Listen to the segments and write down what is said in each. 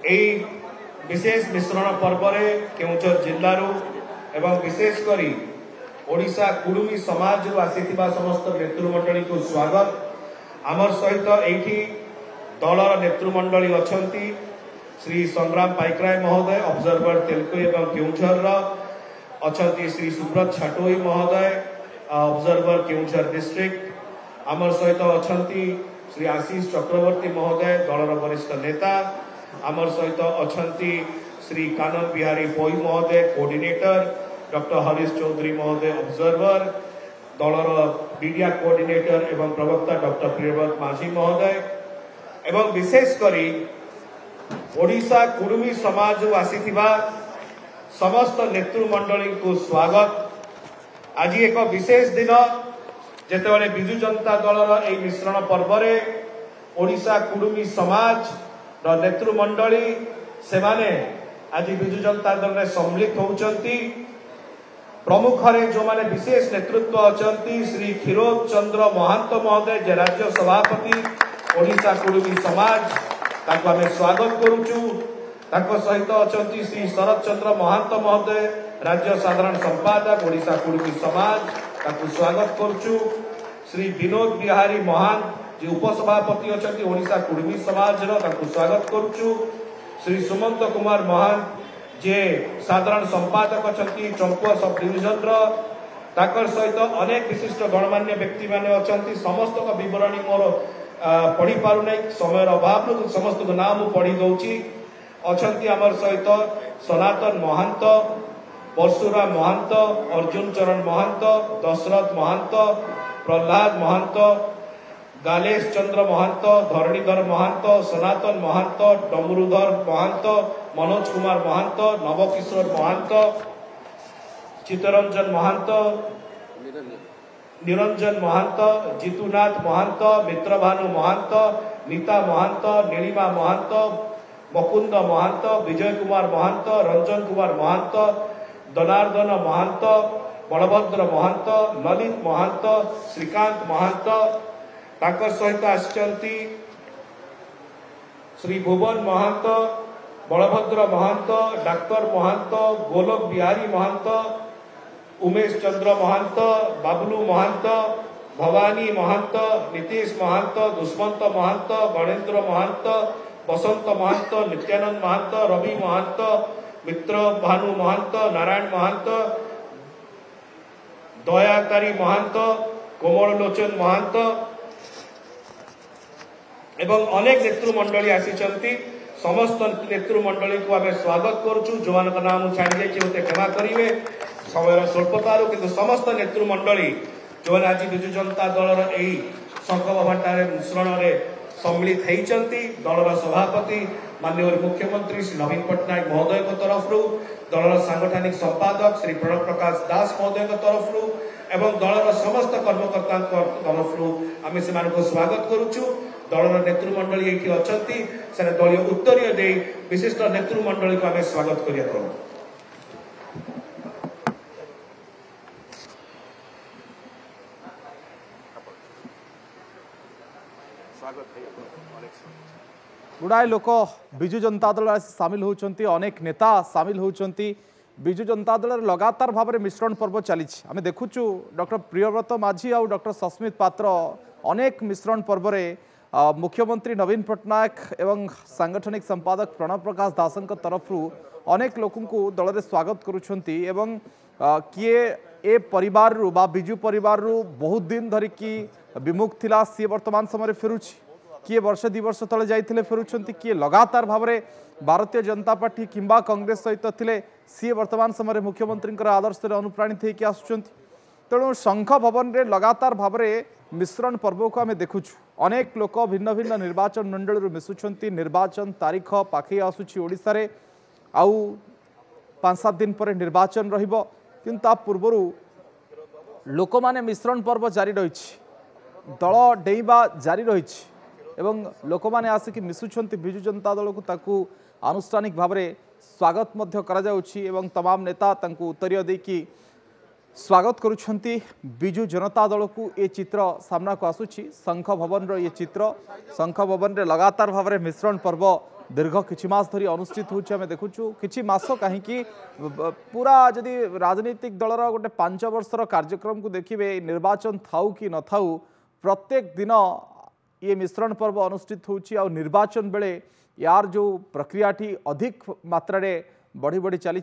এই विशेष मिश्रण पर्व केउझर जिल्लारू एवं विशेषकर ओडिशा कुडुमी समाज आसीथिबा समस्त नेतृमंडली को स्वागत। आमर सहित एठी दलर नेतृमंडली अछंती श्री संग्राम पाइकराय महोदय ऑब्जर्वर तेलुगु एवं केउझर अछंती श्री सुब्रत छाटोई महोदय ऑब्जर्वर केउझर डिस्ट्रिक्ट। आमर सहित अछंती श्री आशीष चक्रवर्ती महोदय दलर वरिष्ठ नेता। आमर सहित अछंती श्री कानन बिहारी पोई महोदय कोऑर्डिनेटर, डॉक्टर हरीश चौधरी महोदय ऑब्जर्वर, दलर मीडिया कोऑर्डिनेटर एवं प्रवक्ता डॉक्टर प्रियव्रत माझी महोदय एवं विशेषकर ओडिशा कुडुमी समाज आसीथिबा समस्त नेतृमंडली को स्वागत। आज एक विशेष दिन जेतेबेले बिजु जनता दलर ए मिश्रण पर्व ओडिशा कुडुमी समाज नेतृमंडली से माने आज बिजु जनता दल में सम्मिलित होउचंती। प्रमुख जो माने विशेष नेतृत्व अचंती श्री क्षीरोद चंद्र महांत महोदय जे राज्य सभापति ओडिशा कुडुमी समाज ताको आमे स्वागत करूचु। ताको सहित अचंती श्री शरद चंद्र महांत महोदय राज्य साधारण संपादक ओडिशा कुडुमी समाज ताको स्वागत करूचु। श्री विनोद बिहारी महांत जे उपसभापति अछंती ओडिशा कुडुमी समाज स्वागत करूचु। श्री सुमंत कुमार महांत जे साधारण संपादक अछंती चंपुआ सब डिविजन ताकर सहित अनेक विशिष्ट गणमान्य व्यक्ति माने अछंती। समस्त विवरणी मोर पढ़ी पारु नै समय अभाव समस्त नाम पढ़ी दउची। अछंती आमर सहित सनातन महांत, परशुराम महांत, अर्जुन चरण महांत, दशरथ महांत, प्रहलाद महांत, गालेश चंद्र महांत, धरणीधर महांत, सनातन महांत, डमरुधर महांत, मनोज कुमार महांत, नवकिशोर महांत, चित्तरंजन महांत, निरंजन महांत, जितुनाथ महांत, मित्रभानु महांत, नीता महांत, नीलिमा महांत, मुकुंद महांत, विजय कुमार महांत, रंजन कुमार महांत, दनार्दन महांत, बलभद्र महांत, ललित महांत, श्रीकांत महांत ताकर सहित आछंती श्री भुवन महांत, बलभद्र महांत, डाक्टर महांत, गोलक बिहारी महांत, उमेश चंद्र महांत, बाबलू महांत, भवानी महांत, नीतीश महांत, दुष्मंत महांत, गणेन्द्र महांत, बसंत महांत, नित्यानंद महांत, रवि महांत, मित्र भानु महांत, नारायण महांत, दयाकारी महांत, कोमल लोचन महांत एवं अनेक नेतृमंडली आसीचंती। समस्त नेतृमंडली को आमे स्वागत करूछु। जो मान नाम छाड़ी जाइए मते क्षमा करिवे समय स्वल्पतार किंतु समस्त नेतृमंडली जो आज बिजु जनता दलर एई संकल्प भट्टारे मिश्रण रे सम्मिलित होइचंती। दलर सभापति माननीय मुख्यमंत्री श्री नवीन पट्टनायक महोदय को तरफ दलर सांगठनिक संपादक श्री प्रणव प्रकाश दास महोदय को तरफ एवं दलर समस्त कर्मकर्ता तरफ आमे से स्वागत करूछु। दलर नेतृमंडली ये अछंती से दलीय उत्तरीय दे विशिष्ट नेतृमंडली को आमे स्वागत करिया करूँ। गुड़ाए लोक बिजु जनता दल सामिल होती, अनेक नेता सामिल होती। बिजु जनता दल लगातार भाव में मिश्रण पर्व चली आम देखुचु। डॉक्टर प्रियव्रत माझी और डॉक्टर सस्मित पात्र अनेक मिश्रण पर्व मुख्यमंत्री नवीन पट्टनायक एवं सांगठनिक संपादक प्रणव प्रकाश दास तरफ अनेक लोक दल में स्वागत करुँच। किए ए परिवार बा बिजु परिवार बहुत दिन धरिकी विमुख थिला सी वर्तमान समय फेरुची। किए वर्ष 2 वर्ष तले जाइथिले फेरुछंती, किए लगातार भाव में भारतीय जनता पार्टी किंबा कांग्रेस सहित थिले सी वर्तमान समय मुख्यमंत्री आदर्श अनुप्राणित होकर आसुचंती। तेणु शंख भवन रे लगातार भाव में मिश्रण पर्व को आम देखुचु। अनेक लोक भिन्न भिन्न निर्वाचन मंडल मिशुंट। निर्वाचन तारीख पाखे आसूची ओडिशा रे आउ 5-7 दिन पर निर्वाचन रहिबो, किंतु ता पूर्व लोक माने मिश्रण पर्व जारी रही, दल डेइबा जारी रही एवं लोक माने आसिक मिशुंट बिजु जनता दल को ताकू आनुष्ठानिक भाव में स्वागत मध्य करा जाउछि एवं तमाम नेता तांकू उत्तरीय देकी स्वागत करुछंती बिजु जनता दल को ये चित्र सामना को आसुची शंख भवन रो ये चित्र शंख भवन रे लगातार भाव में मिश्रण पर्व दीर्घ किछि मास धरी अनुष्ठित होछि आमे देखुछु किछि मास कहीं पूरा जदि राजनीतिक दलर गोटे 5 वर्षर कार्यक्रम को देखिए निर्वाचन थाउ कि न थाउ प्रत्येक दिन ये मिश्रण पर्व अनुष्ठित होछि आ निर्वाचन बेले यार जो प्रक्रियाटी अधिक मात्रा बढ़ी बढ़ी चली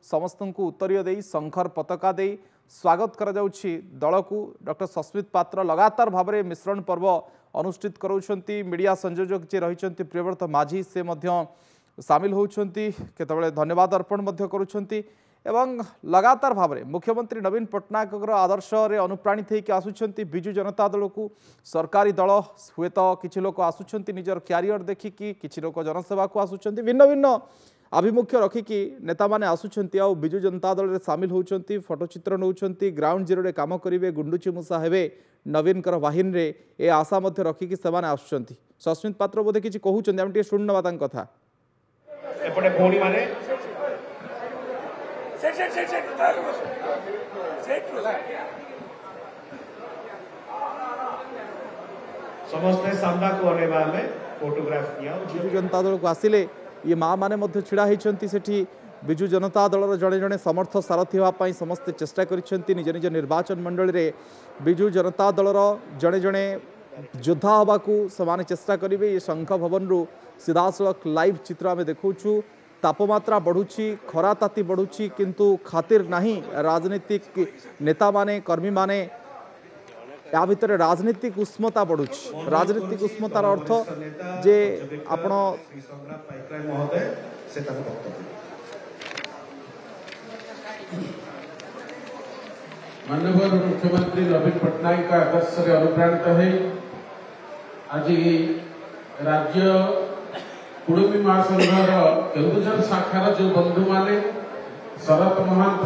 समस्त को उत्तरीय दे शंखर पताका दे स्वागत करा जाउछि दल को डॉक्टर सस्मित पात्र लगातार भाव में मिश्रण पर्व अनुष्ठित कराउछंती मीडिया संयोजक जे रहिछंती प्रियव्रत माझी से मध्य सामिल होउछंती केतबेले धन्यवाद अर्पण मध्य करूछंती एवं लगातार भाव में मुख्यमंत्री नवीन पट्टनायक आदर्श रे अनुप्राणित होकर आसुछंती बिजु जनता दल को सरकारी दल हुए तो किछि लोक आसुछंती निजर क्यारियर देखिकी किछि लोक जनसेवा को आसुछंती भिन्न भिन्न आभिमुख्य रखिकी नेता माने आसुछंती आ बिजु जनता दल रे सामिल होउछंती फोटोचित्र नौछंती ग्राउंड जीरो रे काम करिवे गुंडुची मुसा हेबे नवीन कर वाहिनी रे ए आशा मध्य रखिकी सेमाने आसुछंती सस्मित पात्र बोधे किछि कहउछंती हम टे सुननबा तांक कथा एपटे भौणी माने समस्ते सामना को अनेबा में फोटोग्राफ किया बिजु जनता दल को आसिले ये माँ माने मध्य छिड़ा होती सेठी बिजु जनता दलर जड़े जड़े समर्थ सारथी होगापाई समस्ते चेष्टा करिसेंती निज निज निर्वाचन मंडल रे बिजु जनता दलर जड़े जड़े योद्धा होबाकू समाने चेष्टा करिवे ये शंख भवन रु सीधासलख लाइव चित्र आमे देखौछु तापमात्रा बढ़ुची खरा ताती बढ़ुची किंतु खातिर नहीं राजनीतिक नेता माने कर्मी माने या भितर राजनीतिक उष्मता बढ़ुची राजनीतिक उष्मतार अर्थ जे आपण माननीय मुख्यमंत्री नवीन पट्टनायक का आदर्श से अनुप्राणित है आज राज्य कुड़मी महासंघर केन्दुझर शाखार जो बंधु माने शरत महांत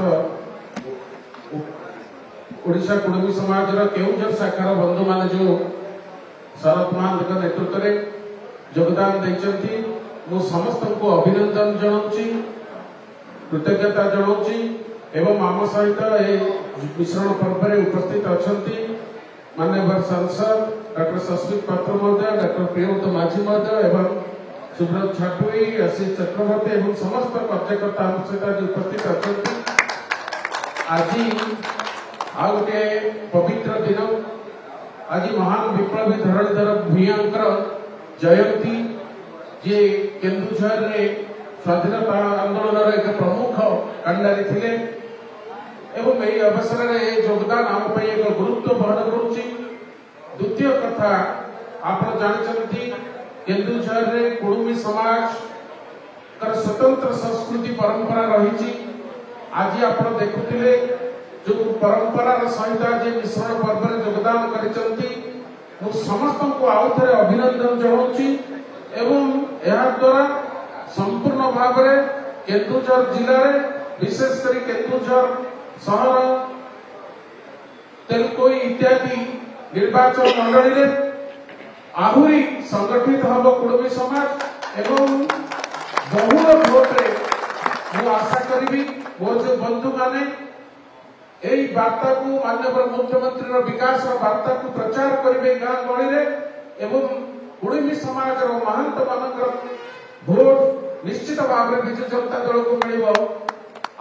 ओडिशा कुड़मी समाज केन्दुझर शाखार बंधु माने जो शरत महांत नेतृत्व में योगदान देते मु समस्त को अभिनंदन जनाऊँगी कृतज्ञता जनाऊँगी एवं आम सहित मिश्रण पर्व में उपस्थित अच्छा माननीय सांसद डॉक्टर सस्मित पात्र महोदय डॉक्टर प्रियव्रत माझी महोदय एवं सुब्रत छाटुई आशीष चक्रवर्ती एवं समस्त कार्यकर्ता आम सहित उपस्थित अच्छा आज आ गोटे पवित्र दिन आज महान विप्लवी धरणीधर भूयांकर जयंती जे केन्दुझर रे स्वाधीनता आंदोलन एक प्रमुख कांडारी थिले एवं यही अवसर में योगदान आम एक गुरुत्व बहन करुच्ची द्वितीय कथा आप जानते केन्दुझर रे कुड़मी समाज कर स्वतंत्र संस्कृति परंपरा रही आज आप देखुले जो परंपरा सहित आज मिश्रण पर्व में योगदान कर समस्त को आउ थे अभिनंदन जनाऊँगी एवं यह द्वारा संपूर्ण भाव में केन्दुझर जिले में विशेषकर केन्दुझर सहर तेलकोई इत्यादि निर्वाचन मंडली में आहुरी संगठित हम कुड़मी समाज एवं बहुल भोट मु आशा करी मोर जो बंधु माने यही वार्ता को माननीय मुख्यमंत्री विकास वार्ता को प्रचार करेंगे गाँ गहली एवं कुड़मी समाज महंत मान भोट निश्चित भाव में बिजु जनता दल को मिल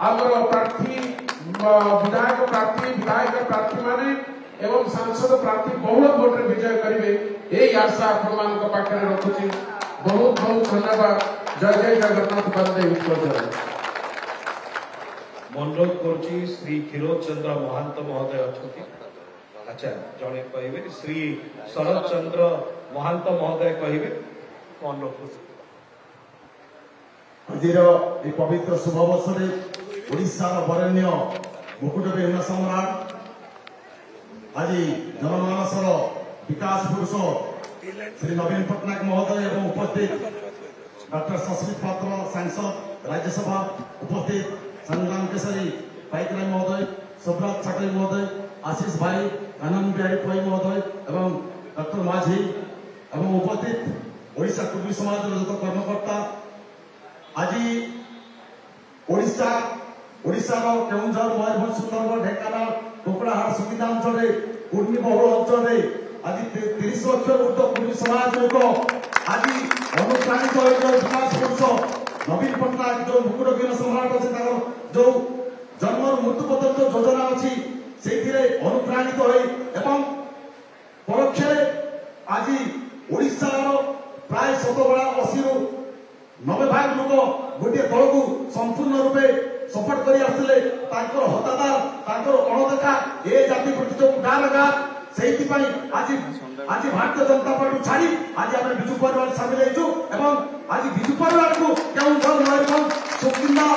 आमर प्रार्थी विधायक प्रार्थी विधायक प्रार्थी माने एवं सांसद प्रार्थी बहुल भोट रे विजय करेंगे यही आशा आपण पाखे रखुची बहुत बहुत धन्यवाद जय जय जगन्नाथ बंदे उत्तर अनुरोध करुच्ची श्री क्षीरोद चंद्र महांत महोदय अच्छा अच्छा जड़े कहे श्री शरद चंद्र महांत महोदय कहे आज पवित्र शुभ अवसर ओडिशार बरेण्य मुकुट विहीन सम्राट आज जनमानसर विकास पुरुष श्री नवीन पट्टनायक महोदय एवं उपस्थित डॉक्टर सस्मित पात्र सांसद राज्यसभा उपस्थित संग्राम केसरी पाइकराय महोदय सुब्रत छाटोई महोदय आशीष भाई आनंद बिहारी पई महोदय एवं डॉक्टर माझी एवं उपस्थित ओडिशा कुड़मी समाज जो कर्मकर्ता आज ओडिशा ओडिशार केउंझर मयूरभंज सुंदरगढ़ ढेंकानाल कोकड़ाहाट सुकिंदा अंचल कुर्मी बहुल अंचल आज 30 लक्ष ऊर्ध्व कुर्मी समाज लोक आज अनुप्राणित हो विकास पुरुष नवीन पट्टनायक जो मुकुटगीन सम्राट अच्छे जो जन्म मृत्यु पर्यंत योजना अच्छी से अनुप्राणित हो परोक्ष आज ओडिशार प्राय 80 रु 90 भाग लोक गोटे दल को संपूर्ण रूपे सपोर्ट कर हतादार अणदेखा ए जाति प्रति जो गाँ से आज आज भारतीय जनता पार्टी छाड़ी आज आम विजु परिवार सामिल आज विजु परिवार को केउंझर मयूरभंज सुकिंदा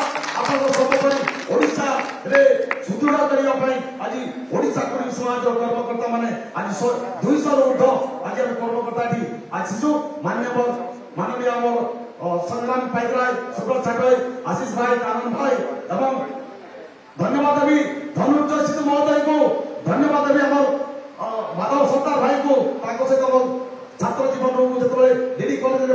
आपन सर्वोपरि ओडिशा रे सुदृढ़ करने आज ओडिशा कुर्मी समाज कर्मकर्ता माने आज 200 ऊर्ध्व आज आम कर्मकर्ता आज जो माननीय आम संग्राम पाइकराय सुब्रत छाटय आशीष भाई आनंद भाई एवं धन्यवाद भी धनुर्जय सिंह महोदय को धन्यवाद भी आम माधव सरदार भाई को सहित छात्र जीवन जो डीडी कॉलेज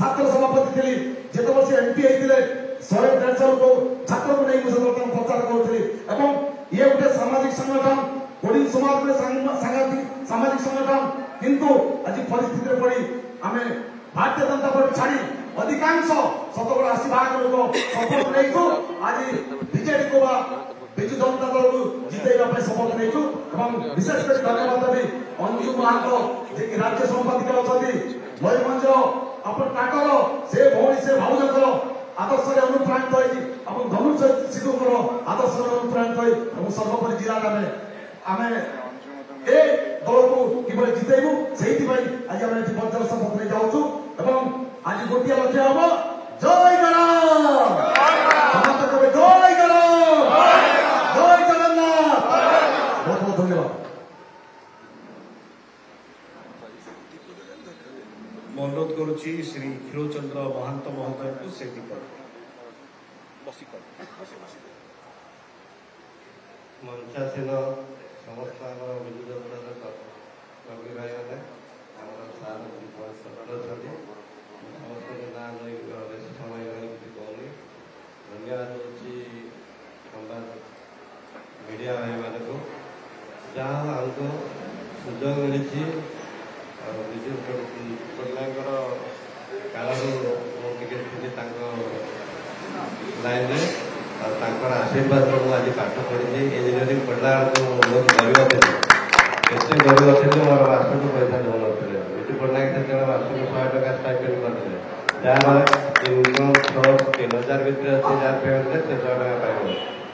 छात्र सभापति थी जो से एमपी होते 100-150 लोग छात्र को नहीं प्रचार करुली ये गोटे सामाजिक संगठन कोडिंग समाज गोटे सामाजिक संगठन किंतु आज परिस्थिति पड़ी आम भारतीय जनता पार्टी छाड़ी अधिकांश 80 भाग लोग सपोर्ट नहीं आज बीजेडी को विजु जनता दल को जितेगा शपथ नहीं विशेषकर धन्यवाद भी अंजु महांतो जे राज्य संपादिका अच्छा मयूरभंज आपंकर से भौणी से भाउजर आदर्श अनुप्राणित हो धनुर्जय सिंह आदर्श अनुप्राणित सर्वोपरि जिला आम ए दल को किभली जितेबू से आज आम वज्र शपथ नहीं जाऊँ आज गोटे लक्ष्य हम जय गणराम जय गणराम जय जगन्नाथ बहुत बहुत धन्यवाद। अनुरोध करुच्ची श्री क्षीरचंद्र महांत महोदय को से मंचासीन समस्त विजु जनता कवि भाई मैंने समस्त ना बेस समय कहूनी धन्यवाद संवाद मीडिया भाई मान को जहाँ आमको सुजोग मिली विजु पट्टनायक कालू मुझे लाइन में आशीर्वाद आज पाठ पढ़ी इंजीनियरिंग पढ़ला बहुत गरीब थी केते गरीब थी मोर मासक पैसा दौन विजु पट्टनायक से मासक 100 टका स्टाइपेंड करते जहाँ इनकम सोर्स 3000 भितर अच्छे जहाँ पेमेंट से 100 टका पाइब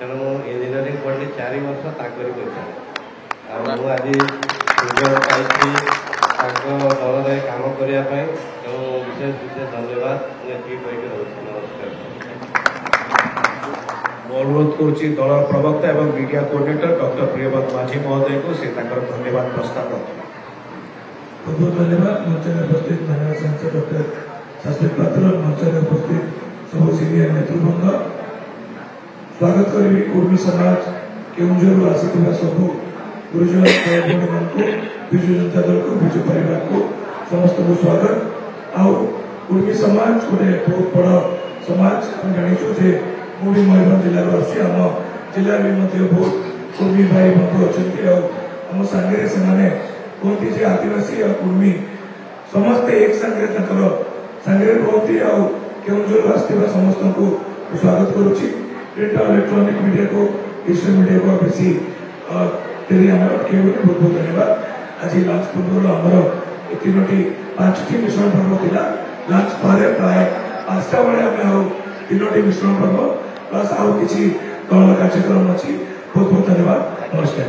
तेणु मुझे इंजीनियरिंग पढ़ी 4 वर्ष ताकरी पैसा आज सुजोग पाई दल काम करने विशेष विशेष धन्यवाद नमस्कार। अनुरोध करुच्ची दल प्रवक्ता एवं मीडिया कोऑर्डिनेटर डॉक्टर प्रियव्रत माझी महोदय को से धन्यवाद प्रस्ताव बहुत बहुत धन्यवाद मंच में उपस्थित धन्यवाद सांसद डॉक्टर शास्त्री पात्र मंच में उपस्थित सब सीनियर नेतृवृंद स्वागत करी कुर्मी समाज केउंझर आसी सबू गुरुजन भाई को विजु जनता दल को विजु परिवार को समस्त को स्वागत आउ कुर्मी समाज गोटे बहुत बड़ समाज जानी जे मुझे मयूरभंज जिले आसी आम जिले में बहुत कुर्मी भाई बंधु अच्छा आम सांगे से कहती जे आदिवासी और कुर्मी समस्ते एक सांगे सांगे कहती केउंझर आसवा समस्त को स्वागत करुच्ची प्रिंट और इलेक्ट्रॉनिक मीडिया को डिजिटल मीडिया को बेसी अटके बहुत बहुत धन्यवाद। आज लंच पूर्व आमर 5टी मिश्रण पर्व था लंच पर प्राय 5टा बेले आम 3टी मिश्रण पर्व प्लस आउ कि दल कार्यक्रम अच्छी बहुत बहुत धन्यवाद नमस्कार।